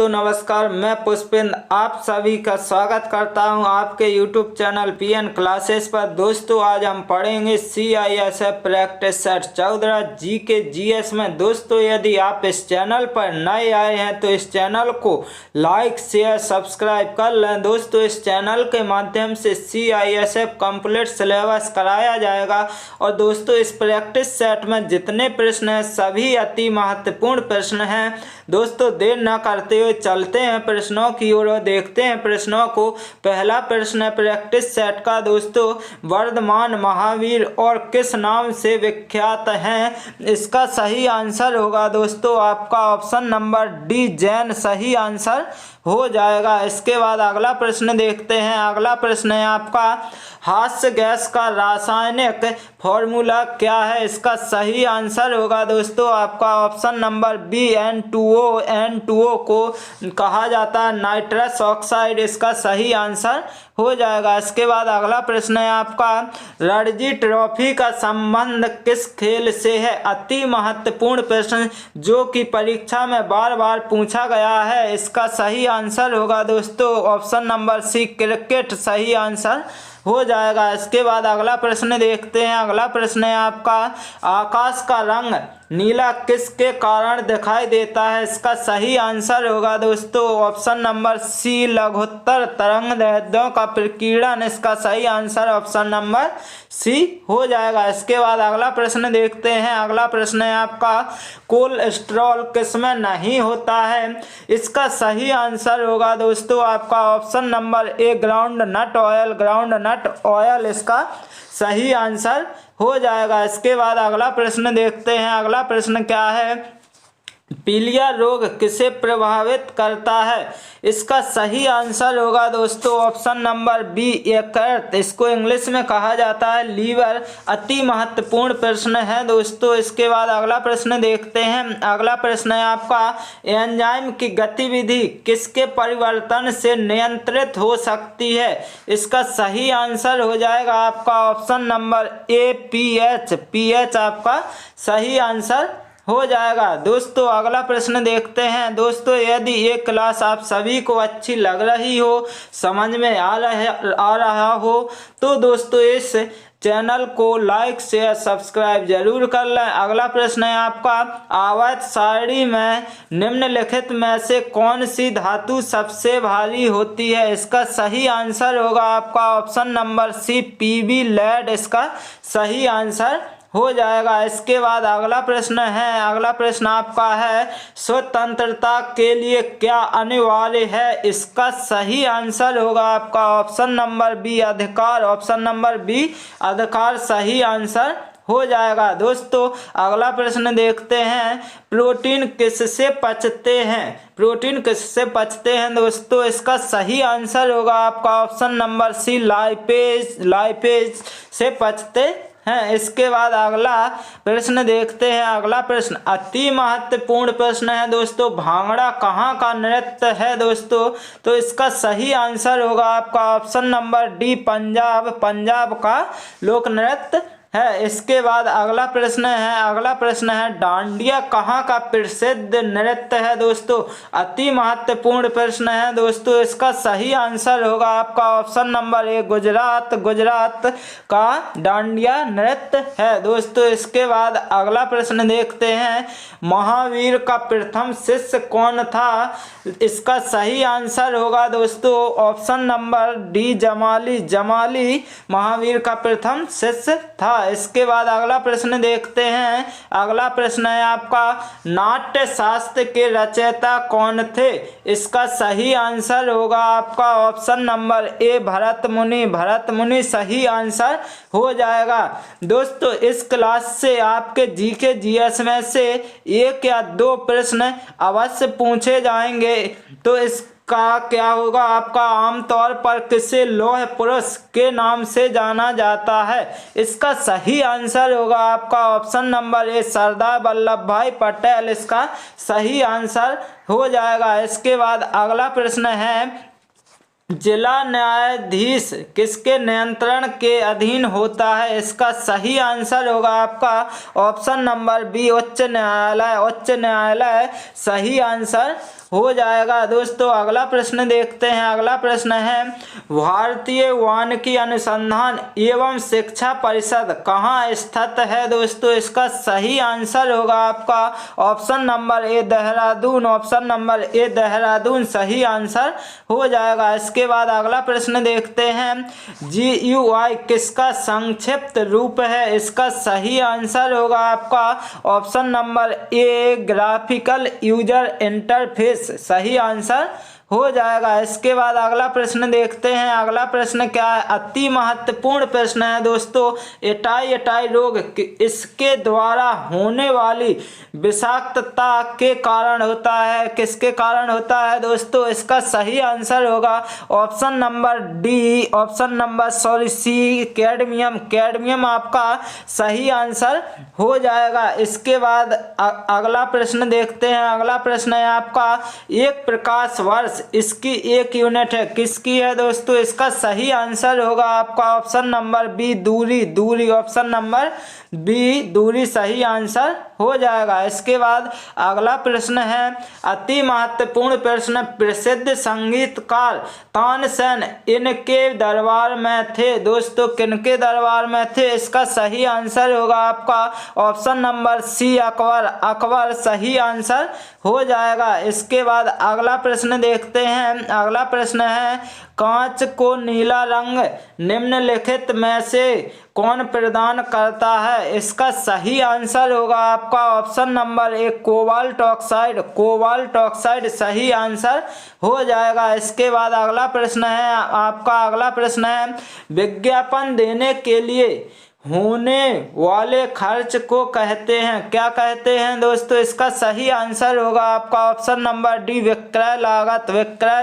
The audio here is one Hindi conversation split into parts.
दोस्तों नमस्कार, मैं पुष्पेंद्र आप सभी का स्वागत करता हूं आपके YouTube चैनल पीएन क्लासेस पर। दोस्तों आज हम पढ़ेंगे CISF practice set 14 GK GS में। दोस्तों यदि आप इस चैनल पर नए आए हैं तो इस चैनल को लाइक शेयर सब्सक्राइब कर लें। दोस्तों इस चैनल के माध्यम से CISF कंप्लीट सिलेबस कराया जाएगा और दोस्तों इस प्रैक्टिस सेट में जितने प्रश्न हैं सभी अति महत्वपूर्ण प्रश्न हैं। दोस्तों देर न करते हुए चलते हैं प्रश्नों की ओर और देखते हैं प्रश्नों को। पहला प्रश्न है प्रैक्टिस सेट का। दोस्तों वर्धमान महावीर और किस नाम से विख्यात हैं? इसका सही आंसर होगा दोस्तों आपका ऑप्शन नंबर डी, जैन सही आंसर हो जाएगा। इसके बाद अगला प्रश्न देखते हैं। अगला प्रश्न है आपका हास्य गैस का रासायनिक फॉर्मूला क्या है? इसका सही आंसर होगा दोस्तों आपका option number B, N2O। N2O को कहा जाता है नाइट्रस ऑक्साइड, इसका सही आंसर हो जाएगा। इसके बाद अगला प्रश्न है आपका रणजी ट्रॉफी का संबंध किस खेल से है? अति महत्वपूर्ण प्रश्न जो कि परीक्षा में बार बार पूछा गया है। इसका सही आंसर होगा दोस्तों ऑप्शन नंबर सी, क्रिकेट सही आंसर हो जाएगा। इसके बाद अगला प्रश्न देखते हैं। अगला प्रश्न है आपका आकाश का रंग नीला किसके कारण दिखाई देता है? इसका सही आंसर होगा दोस्तों ऑप्शन नंबर सी, लघुत्तर तरंगदैर्ध्यों का प्रकीर्णन, इसका सही आंसर ऑप्शन नंबर सी हो जाएगा। इसके बाद अगला प्रश्न देखते हैं। अगला प्रश्न है आपका कोलेस्ट्रॉल किसमें नहीं होता है? इसका सही आंसर होगा दोस्तों आपका option number A, groundnut oil, groundnut oil इसका सही आंसर हो जाएगा। इसके बाद अगला प्रश्न देखते हैं। अगला प्रश्न क्या है पीलिया रोग किसे प्रभावित करता है? इसका सही आंसर होगा दोस्तों ऑप्शन नंबर बी, यकृत, इसको इंग्लिश में कहा जाता है लीवर। अति महत्वपूर्ण प्रश्न है दोस्तों। इसके बाद अगला प्रश्न देखते हैं। अगला प्रश्न है आपका एंजाइम की गतिविधि किसके परिवर्तन से नियंत्रित हो सकती है? इसका सही आंसर हो जाएगा आपका ऑप्शन नंबर ए, पीएच, पीएच आपका सही आंसर हो जाएगा। दोस्तों अगला प्रश्न देखते हैं। दोस्तों यदि ये क्लास आप सभी को अच्छी लग रही हो, समझ में आ रहा हो तो दोस्तों इस चैनल को लाइक शेयर सब्सक्राइब जरूर कर लें। अगला प्रश्न है आपका आवर्त सारणी में निम्नलिखित में से कौन सी धातु सबसे भारी होती है? इसका सही आंसर होगा आपका option number C, P B, lead, इसका सही आंसर हो जाएगा। इसके बाद अगला प्रश्न है। अगला प्रश्न आपका है स्वतंत्रता के लिए क्या अनिवार्य है? इसका सही आंसर होगा आपका ऑप्शन नंबर बी, अधिकार, ऑप्शन नंबर बी, अधिकार सही आंसर हो जाएगा। दोस्तों अगला प्रश्न देखते हैं प्रोटीन किससे पचते हैं? प्रोटीन किससे पचते हैं दोस्तों? इसका सही आंसर होगा आपका option number C, lipase, lipase से पचते हैं। इसके बाद अगला प्रश्न देखते हैं। अगला प्रश्न अति महत्वपूर्ण प्रश्न है दोस्तों, भांगड़ा कहाँ का नृत्य है दोस्तों? तो इसका सही आंसर होगा आपका option number D, Punjab, Punjab का लोक नृत्य है। इसके बाद अगला प्रश्न है। अगला प्रश्न है डांडिया कहाँ का प्रसिद्ध नृत्य है दोस्तों? अति महत्वपूर्ण प्रश्न है दोस्तों। इसका सही आंसर होगा आपका ऑप्शन नंबर ए, गुजरात, गुजरात का डांडिया नृत्य है दोस्तों। इसके बाद अगला प्रश्न देखते हैं महावीर का प्रथम शिष्य कौन था? इसका सही आंसर होगा दोस्तों option number D, Jamali, Jamali Mahavir का प्रथम शिष्य था। इसके बाद अगला प्रश्न देखते हैं। अगला प्रश्न है आपका नाट्य शास्त्र के रचयिता कौन थे? इसका सही आंसर होगा आपका ऑप्शन नंबर ए, भरत मुनि, भरत मुनि सही आंसर हो जाएगा। दोस्तों इस क्लास से आपके जीके जीएस में से एक या दो प्रश्न अवश्य पूछे जाएंगे। तो इसका क्या होगा आपका आमतौर पर किसे लौह पुरुष के नाम से जाना जाता है? इसका सही आंसर होगा आपका ऑप्शन नंबर ए, सरदार वल्लभ भाई पटेल, इसका सही आंसर हो जाएगा। इसके बाद अगला प्रश्न है जिला न्यायाधीश किसके नियंत्रण के अधीन होता है? इसका सही आंसर होगा आपका ऑप्शन नंबर बी, उच्च न्यायालय, उच्च न्यायालय सही आंसर हो जाएगा। दोस्तों अगला प्रश्न देखते हैं। अगला प्रश्न है भारतीय वानिकी अनुसंधान एवं शिक्षा परिषद कहाँ स्थित है। दोस्तों इसका सही आंसर होगा आपका ऑप्शन नंबर ए देहरादून। ऑप्शन नंबर ए देहरादून सही आंसर हो जाएगा। इसके बाद अगला प्रश्न देखते हैं GUI किसका संक्षिप्त रूप है। इसका सही आंसर होगा आपका ऑप्शन नंबर ए ग्राफिकल यूजर इंटरफेस सही आंसर हो जाएगा। इसके बाद अगला प्रश्न देखते हैं। अगला प्रश्न क्या है, अति महत्वपूर्ण प्रश्न है दोस्तों। एटाई रोग इसके द्वारा होने वाली विषाक्तता के कारण होता है। किसके कारण होता है दोस्तों, इसका सही आंसर होगा option number D, option number C cadmium आपका सही आंसर हो जाएगा। इसके बाद अगला प्रश्न देखते हैं। अगला प्रश्न है आपका एक प्रकाश वर्ष इसकी एक यूनिट है, किसकी है दोस्तों। इसका सही आंसर होगा आपका ऑप्शन नंबर बी दूरी। ऑप्शन नंबर बी दूरी सही आंसर हो जाएगा। इसके बाद अगला प्रश्न है अति महत्वपूर्ण प्रश्न, प्रसिद्ध संगीतकार तानसेन इनके दरबार में थे। दोस्तों किनके दरबार में थे, इसका सही आंसर होगा आपका ऑप्शन नंबर सी अकबर सही आंसर हो जाएगा। इसके बाद अगला प्रश्न देखते हैं। अगला प्रश्न है कांच को नीला रंग निम्नलिखित में से कौन प्रदान करता है। इसका सही आंसर होगा आपका ऑप्शन नंबर ए कोबाल्ट ऑक्साइड सही आंसर हो जाएगा। इसके बाद अगला प्रश्न है आपका अगला प्रश्न है विज्ञापन देने के लिए होने वाले खर्च को कहते हैं, क्या कहते हैं दोस्तों। इसका सही आंसर होगा आपका ऑप्शन नंबर डी विक्रय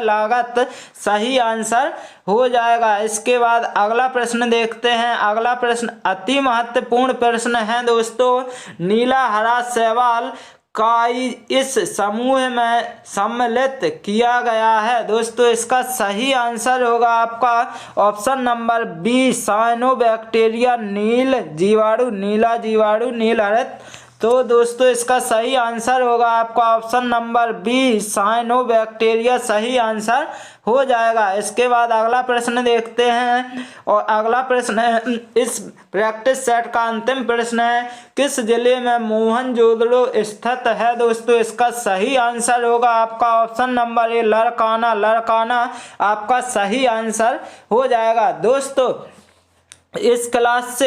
लागत सही आंसर हो जाएगा। इसके बाद अगला प्रश्न देखते हैं। अगला प्रश्न अति महत्वपूर्ण प्रश्न है दोस्तों, नीला हरा शैवाल का इस समूह में सम्मिलित किया गया है। दोस्तों इसका सही आंसर होगा आपका ऑप्शन नंबर बी साइनोबैक्टीरिया नीला जीवाणु नील हरित। तो दोस्तों इसका सही आंसर होगा आपका ऑप्शन नंबर बी साइनोबैक्टीरिया सही आंसर हो जाएगा। इसके बाद अगला प्रश्न देखते हैं और अगला प्रश्न है इस प्रैक्टिस सेट का अंतिम प्रश्न है किस जिले में मोहनजोदड़ो स्थित है। दोस्तों इसका सही आंसर होगा आपका ऑप्शन नंबर ए लड़काना आपका सही आंसर हो जाएगा। दोस्तों इस क्लास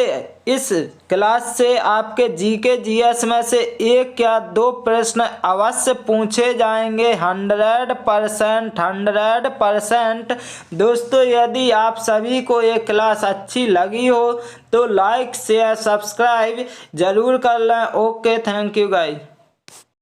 से आपके जीके जीएस में से एक या दो प्रश्न अवश्य पूछे जाएंगे 100%। दोस्तों यदि आप सभी को ये क्लास अच्छी लगी हो तो लाइक शेयर सब्सक्राइब जरूर कर लें। Okay, thank you guys.